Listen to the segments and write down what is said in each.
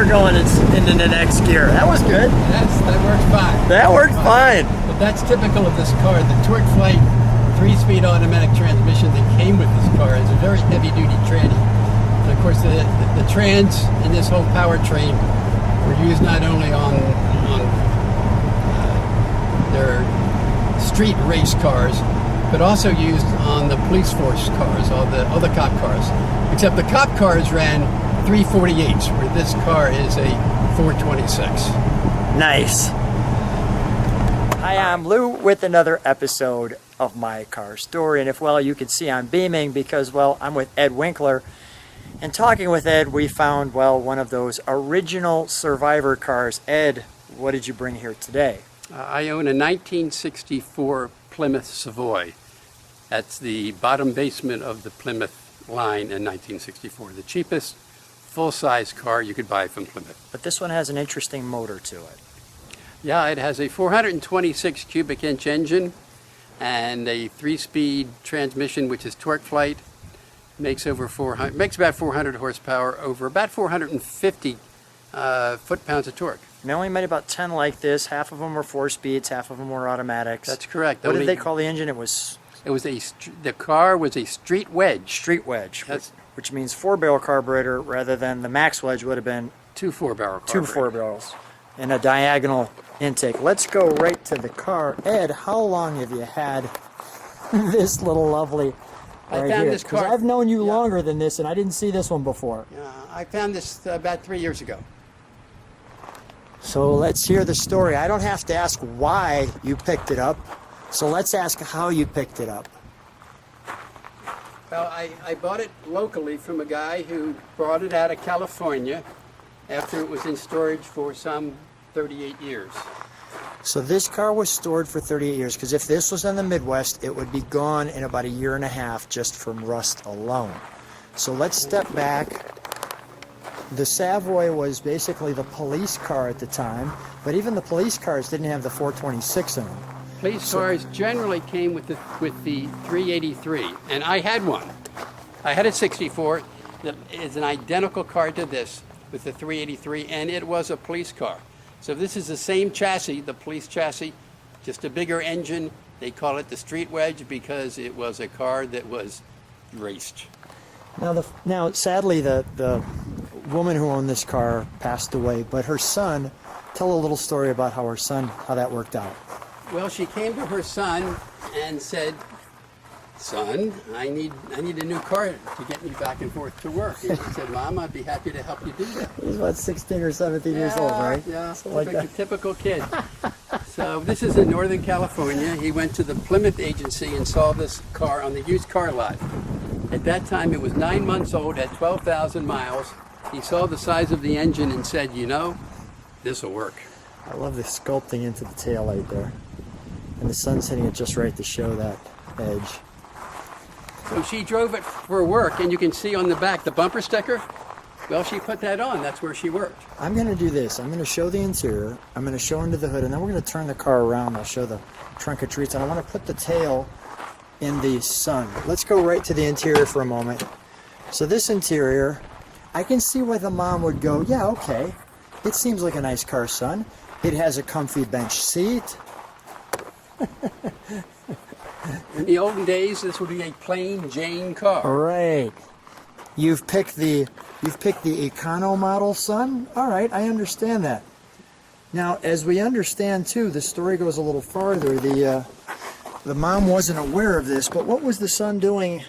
her going into the next gear. That was good. Yes, that works fine. That worked fine. But that's typical of this car. The Torque Flight 3-speed automatic transmission that came with this car is a very heavy-duty tranny. And of course, the trans in this whole powertrain were used not only on their street race cars, but also used on the police force cars, all the other cop cars. Except the cop cars ran 348s, where this car is a 426. Nice. Hi, I'm Lou with another episode of My Car Story. And if, well, you can see I'm beaming because, well, I'm with Ed Winkler. And talking with Ed, we found, well, one of those original Survivor cars. Ed, what did you bring here today? I own a 1964 Plymouth Savoy. That's the bottom basement of the Plymouth line in 1964. The cheapest full-size car you could buy from Plymouth. But this one has an interesting motor to it. Yeah, it has a 426 cubic inch engine and a 3-speed transmission, which is Torque Flight. Makes about 400 horsepower over about 450 foot-pounds of torque. And I only made about 10 like this. Half of them were 4-speeds, half of them were automatics. That's correct. What did they call the engine? The car was a street wedge. Street wedge, which means 4-barrel carburetor rather than the max wedge would have been two 4-barrel carburetors. 2 4-barrels and a diagonal intake. Let's go right to the car. Ed, how long have you had this little lovely right here? Because I've known you longer than this, and I didn't see this one before. I found this about 3 years ago. So let's hear the story. I don't have to ask why you picked it up. So let's ask how you picked it up. Well, I bought it locally from a guy who brought it out of California after it was in storage for some 38 years. So this car was stored for 38 years, because if this was in the Midwest, it would be gone in about a year and a half just from rust alone. So let's step back. The Savoy was basically the police car at the time, but even the police cars didn't have the 426 in them. Police cars generally came with the 383, and I had one. I had a 64 that is an identical car to this with the 383, and it was a police car. So this is the same chassis, the police chassis, just a bigger engine. They call it the street wedge because it was a car that was raced. Now, sadly, the woman who owned this car passed away, but her son, tell a little story about how that worked out. Well, she came to her son and said, "Son, I need a new car to get me back and forth to work." And he said, "Mom, I'd be happy to help you do that." He's about 16 or 17 years old, right? Yeah, like a typical kid. So this is in Northern California. He went to the Plymouth agency and saw this car on the used car lot. At that time, it was 9 months old, had 12,000 miles. He saw the size of the engine and said, "You know, this will work." I love the sculpting into the taillight there. And the sun's hitting it just right to show that edge. So she drove it for work, and you can see on the back the bumper sticker. Well, she put that on. That's where she worked. I'm going to do this. I'm going to show the interior. I'm going to show under the hood, and then we're going to turn the car around. I'll show the trunk of treats, and I want to put the tail in the sun. Let's go right to the interior for a moment. So this interior, I can see why the mom would go, yeah, okay. It seems like a nice car, son. It has a comfy bench seat. In the olden days, this would be a plain Jane car. Right. You've picked the Econo model, son? All right, I understand that. Now, as we understand too, the story goes a little farther. The mom wasn't aware of this, but what was the son doing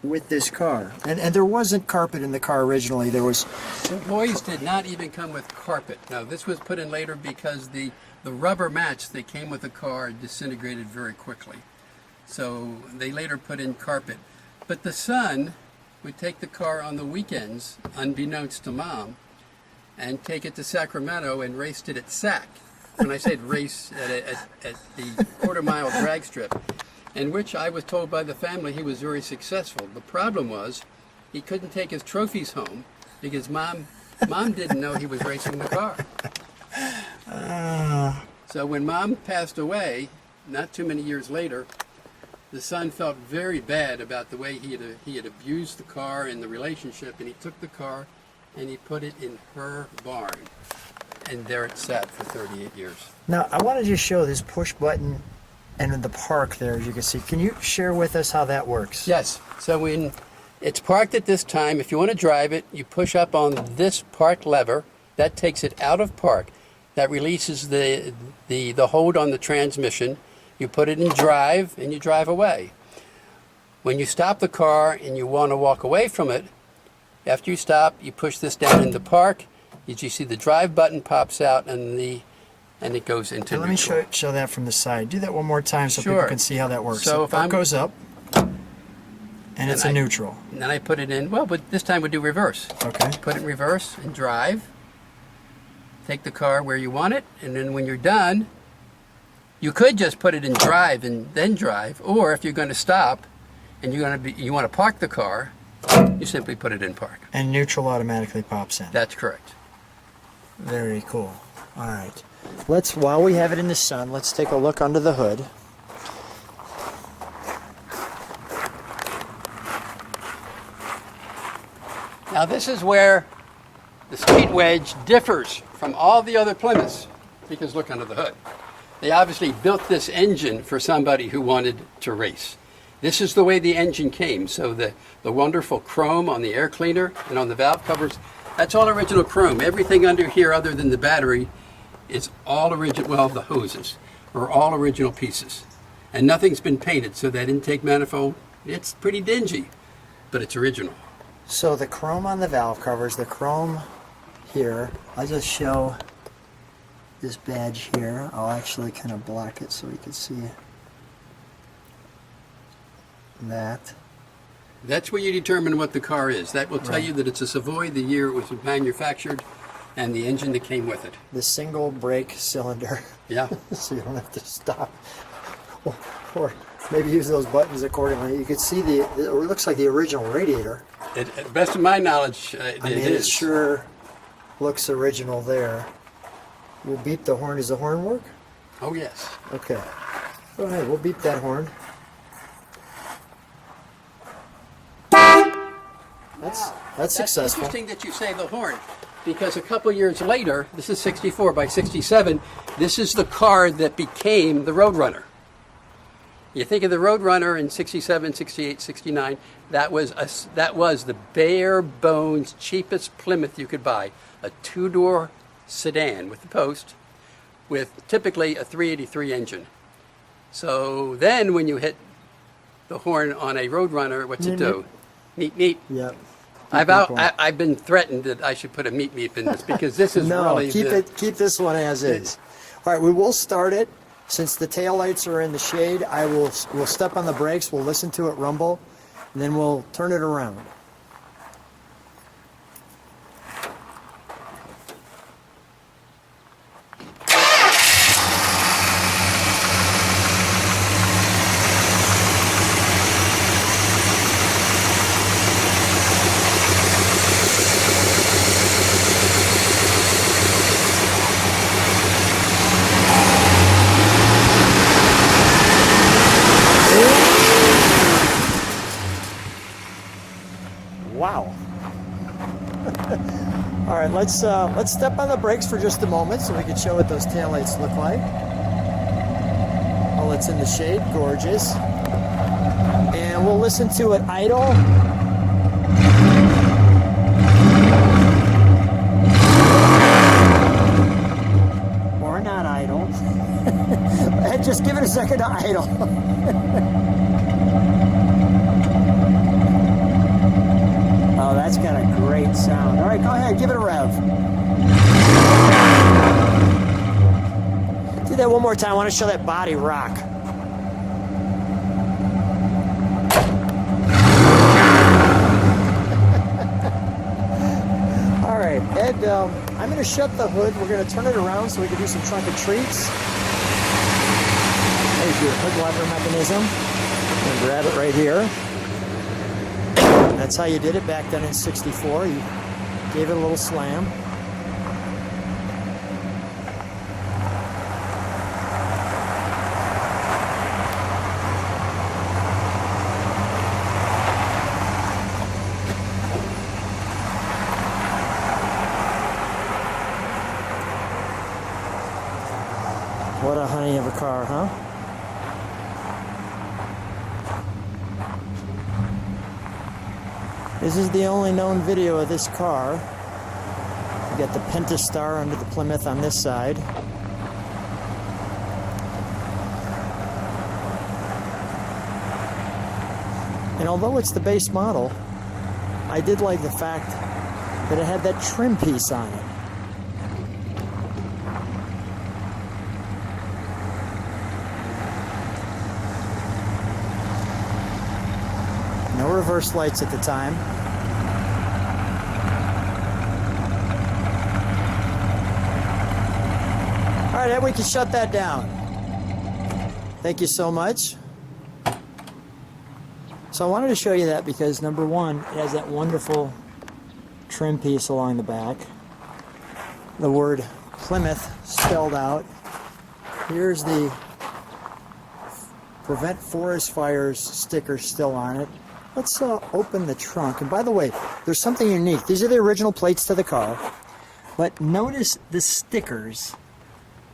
with this car? And there wasn't carpet in the car originally. There was. Savoys did not even come with carpet. No, this was put in later because the rubber mats that came with the car disintegrated very quickly. So they later put in carpet. But the son would take the car on the weekends, unbeknownst to Mom, and take it to Sacramento and raced it at SAC. When I said race, at the quarter-mile drag strip, in which I was told by the family he was very successful. The problem was he couldn't take his trophies home because Mom didn't know he was racing the car. So when Mom passed away, not too many years later, the son felt very bad about the way he had abused the car and the relationship, and he took the car and he put it in her barn. And there it sat for 38 years. Now, I wanted to show this push button and in the park there, as you can see. Can you share with us how that works? Yes. So when it's parked at this time, if you want to drive it, you push up on this park lever. That takes it out of park. That releases the hold on the transmission. You put it in drive, and you drive away. When you stop the car and you want to walk away from it, after you stop, you push this down in the park. As you see, the drive button pops out, and it goes into Let neutral. me show that from the side. Do that one more time so Sure. people can see how that works. So if it I'm- goes up, and it's a neutral. And then I put it in, well, but this time we do reverse. Okay. Put it in reverse and drive. Take the car where you want it, and then when you're done, you could just put it in drive and then drive, or if you're going to stop and you want to park the car, you simply put it in park. And neutral automatically pops in. That's correct. Very cool. All right. While we have it in the sun, let's take a look under the hood. Now this is where the Street Wedge differs from all the other Plymouths, because look under the hood. They obviously built this engine for somebody who wanted to race. This is the way the engine came. So the wonderful chrome on the air cleaner and on the valve covers, that's all original chrome. Everything under here other than the battery is all original, well, the hoses are all original pieces. And nothing's been painted, so that intake manifold, it's pretty dingy, but it's original. So the chrome on the valve covers, the chrome here, I'll just show this badge here. I'll actually kind of block it so you can see that. That's where you determine what the car is. That will tell you that it's a Savoy, the year it was manufactured, and the engine that came with it. The single brake cylinder. Yeah. So you don't have to stop. Or maybe use those buttons accordingly. You can see it looks like the original radiator. To the best of my knowledge, it It is. sure looks original there. We'll beep the horn. Does the horn work? Oh, yes. Okay. Go ahead. We'll beep that horn. That's successful. Interesting that you say the horn, because a couple years later, this is 64, by 67, this is the car that became the Roadrunner. You think of the Roadrunner in 67, 68, 69, that was the bare bones cheapest Plymouth you could buy. A two-door sedan with the post, with typically a 383 engine. So then when you hit the horn on a Roadrunner, what's it do? Neat, neat. Yep. I've been threatened that I should put a meat in this, because this is really keep this one as is. All right, we will start it. Since the taillights are in the shade, we'll step on the brakes, we'll listen to it rumble, and then we'll turn it around. Wow. All right, let's step on the brakes for just a moment so we can show what those taillights look like. While it's in the shade, gorgeous. And we'll listen to it idle. Or not idle. And just give it a second to idle. Oh, that's got a great sound. All right, go ahead, give it a rev. Do that one more time. I want to show that body rock. All right, Ed, I'm going to shut the hood. We're going to turn it around so we can do some trunk of treats. There's your hood lever mechanism. And grab it right here. That's how you did it back then in 64. You gave it a little slam. What a honey of a car, huh? This is the only known video of this car. You got the Pentastar under the Plymouth on this side. And although it's the base model, I did like the fact that it had that trim piece on it. No reverse lights at the time. All right, Ed, we can shut that down. Thank you so much. So I wanted to show you that because, number one, it has that wonderful trim piece along the back. The word Plymouth spelled out. Here's the Prevent Forest Fires sticker still on it. Let's open the trunk. And by the way, there's something unique. These are the original plates to the car. But notice the stickers.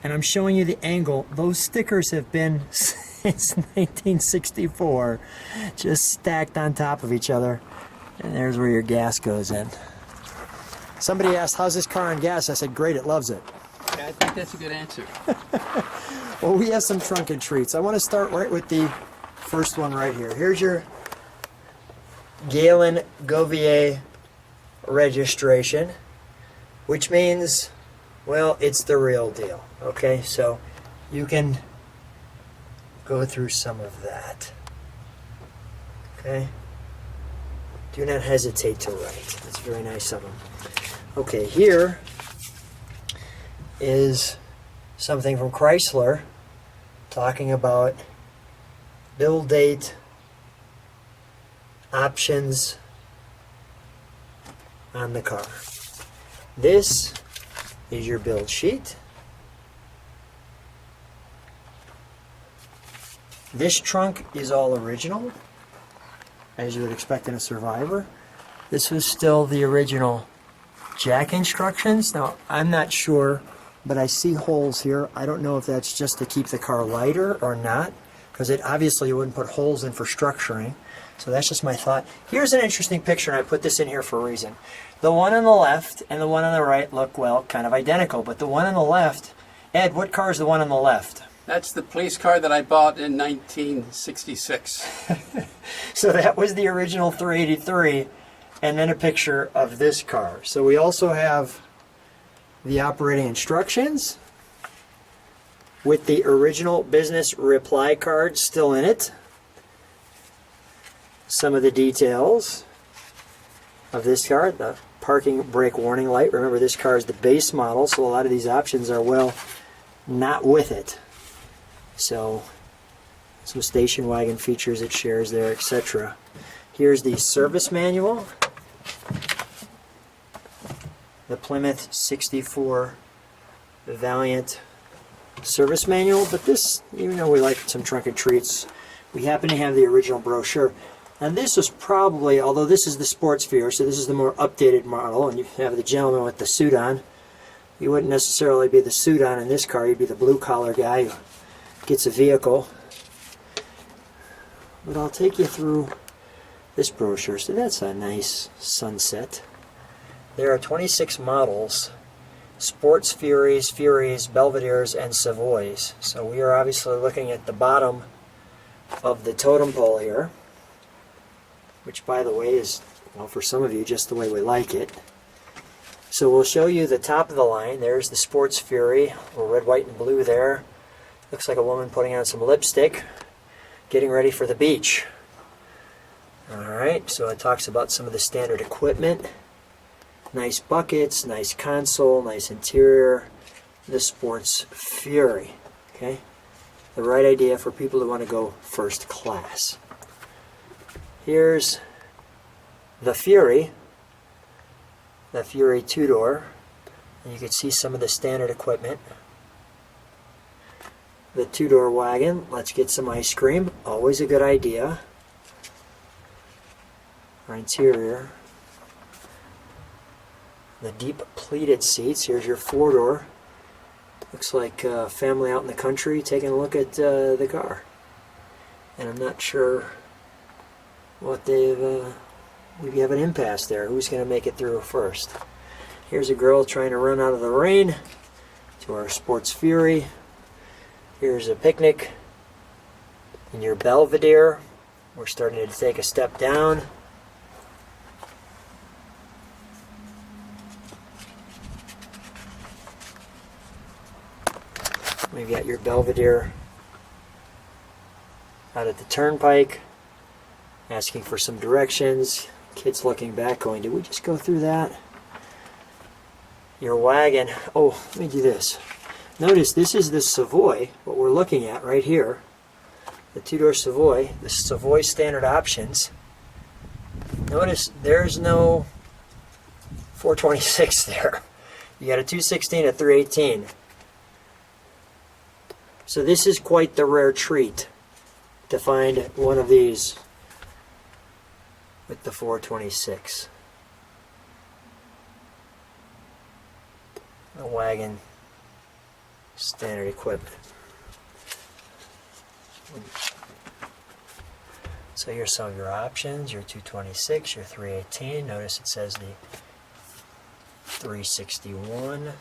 And I'm showing you the angle. Those stickers have been since 1964, just stacked on top of each other. And there's where your gas goes in. Somebody asked, how's this car on gas? I said, great, it loves it. Yeah, I think that's a good answer. Well, we have some trunking treats. I want to start right with the first one right here. Here's your Galen Govier registration, which means, well, it's the real deal. Okay, so you can go through some of that. Okay, do not hesitate to write. That's very nice of them. Okay, here is something from Chrysler talking about build date, options on the car. This is your build sheet. This trunk is all original, as you would expect in a Survivor. This was still the original jack instructions. Now, I'm not sure, but I see holes here. I don't know if that's just to keep the car lighter or not, because it obviously you wouldn't put holes in for structuring. So that's just my thought. Here's an interesting picture, and I put this in here for a reason. The one on the left and the one on the right look, well, kind of identical, but the one on the left, Ed, what car is the one on the left? That's the police car that I bought in 1966. So that was the original 383, and then a picture of this car. So we also have the operating instructions with the original business reply card still in it. Some of the details of this car, the parking brake warning light. Remember, this car is the base model, so a lot of these options are, well, not with it. So some station wagon features it shares there, etc. Here's the service manual. The Plymouth 64 Valiant service manual. But this, even though we like some trunking treats, we happen to have the original brochure. And this was probably, although this is the Sports Sphere, so this is the more updated model, and you have the gentleman with the suit on. You wouldn't necessarily be the suit on in this car, you'd be the blue-collar guy who gets a vehicle. But I'll take you through this brochure. So that's a nice sunset. There are 26 models, Sports Furies, Belvederes, and Savoys. So we are obviously looking at the bottom of the totem pole here, which, by the way, is, well, for some of you, just the way we like it. So we'll show you the top of the line. There's the Sports Fury, red, white, and blue there. Looks like a woman putting on some lipstick, getting ready for the beach. Alright, so it talks about some of the standard equipment. Nice buckets, nice console, nice interior. The Sports Fury. Okay, the right idea for people who want to go first class. Here's the Fury two-door. You can see some of the standard equipment. The two-door wagon. Let's get some ice cream. Always a good idea. Our interior. The deep pleated seats. Here's your four-door. Looks like a family out in the country taking a look at the car. And I'm not sure what they've... we have an impasse there. Who's going to make it through first? Here's a girl trying to run out of the rain to our Sports Fury. Here's a picnic in your Belvedere. We're starting to take a step down. We've got your Belvedere out at the turnpike, asking for some directions. Kids looking back going, did we just go through that? Your wagon. Oh, let me do this. Notice this is the Savoy, what we're looking at right here. The two-door Savoy, the Savoy standard options. Notice there's no 426 there. You got a 216, a 318. So this is quite the rare treat to find one of these with the 426. The wagon, standard equipment. So here's some of your options, your 226, your 318. Notice it says the 361.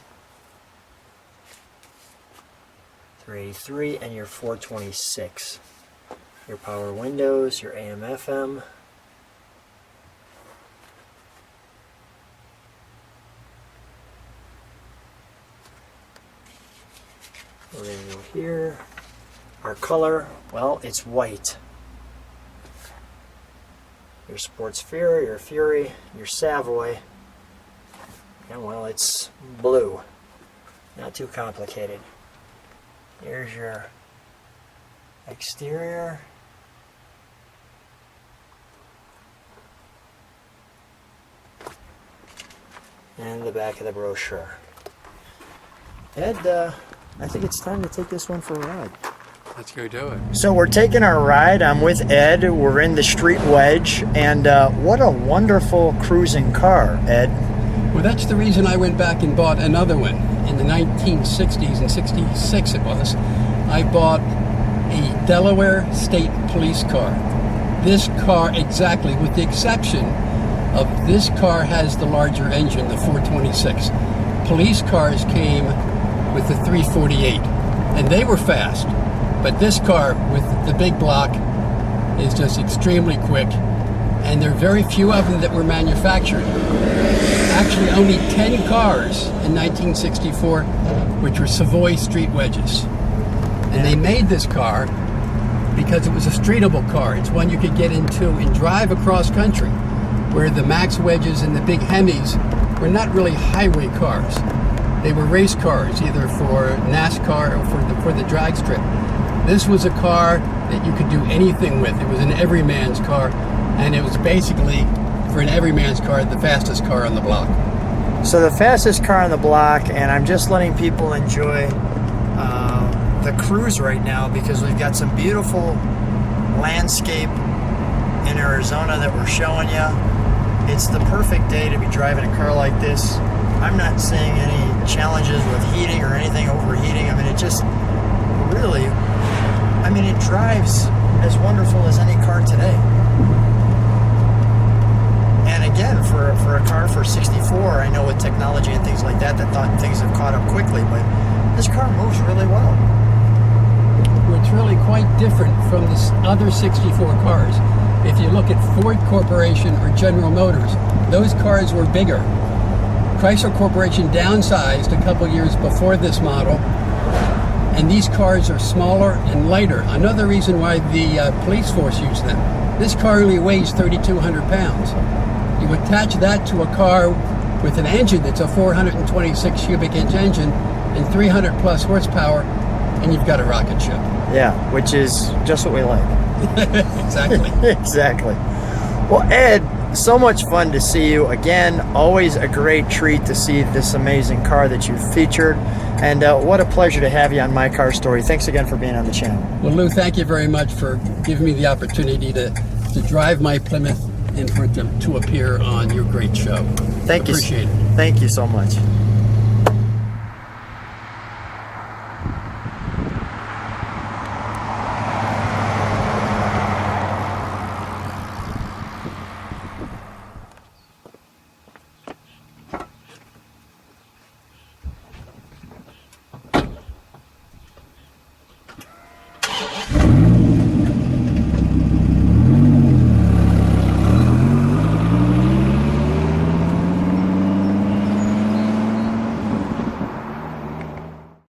383 and your 426. Your power windows, your AM FM. We're going to go here. Our color, well, it's white. Your Sports Fury, your Fury, your Savoy. And well, it's blue. Not too complicated. Here's your exterior. And the back of the brochure. Ed, I think it's time to take this one for a ride. Let's go do it. So we're taking our ride. I'm with Ed. We're in the street Wedge. And what a wonderful cruising car, Ed. Well, that's the reason I went back and bought another one. In the 1960s and 66 it was, I bought a Delaware State Police car. This car exactly, with the exception of this car has the larger engine, the 426. Police cars came with the 348, and they were fast. But this car with the big block is just extremely quick, and there are very few of them that were manufactured. Actually, only 10 cars in 1964, which were Savoy street wedges. And they made this car because it was a streetable car. It's one you could get into and drive across country, where the Max wedges and the big Hemis were not really highway cars. They were race cars, either for NASCAR or for the drag strip. This was a car that you could do anything with. It was an everyman's car, and it was basically, for an everyman's car, the fastest car on the block. So the fastest car on the block, and I'm just letting people enjoy the cruise right now because we've got some beautiful landscape in Arizona that we're showing you. It's the perfect day to be driving a car like this. I'm not seeing any challenges with heating or anything overheating. I mean, it just really, I mean, it drives as wonderful as any car today. And again, for a car for 64, I know with technology and things like that, things have caught up quickly, but this car moves really well. It's really quite different from the other 64 cars. If you look at Ford Corporation or General Motors, those cars were bigger. Chrysler Corporation downsized a couple years before this model, and these cars are smaller and lighter. Another reason why the police force used them. This car only weighs 3,200 pounds. You attach that to a car with an engine that's a 426 cubic inch engine and 300 plus horsepower, and you've got a rocket ship. Yeah, which is just what we like. Exactly. Exactly. Well, Ed, so much fun to see you again. Always a great treat to see this amazing car that you featured. And what a pleasure to have you on My Car Story. Thanks again for being on the channel. Well, Lou, thank you very much for giving me the opportunity to drive my Plymouth and for it to appear on your great show. Thank you. Appreciate it. Thank you so much.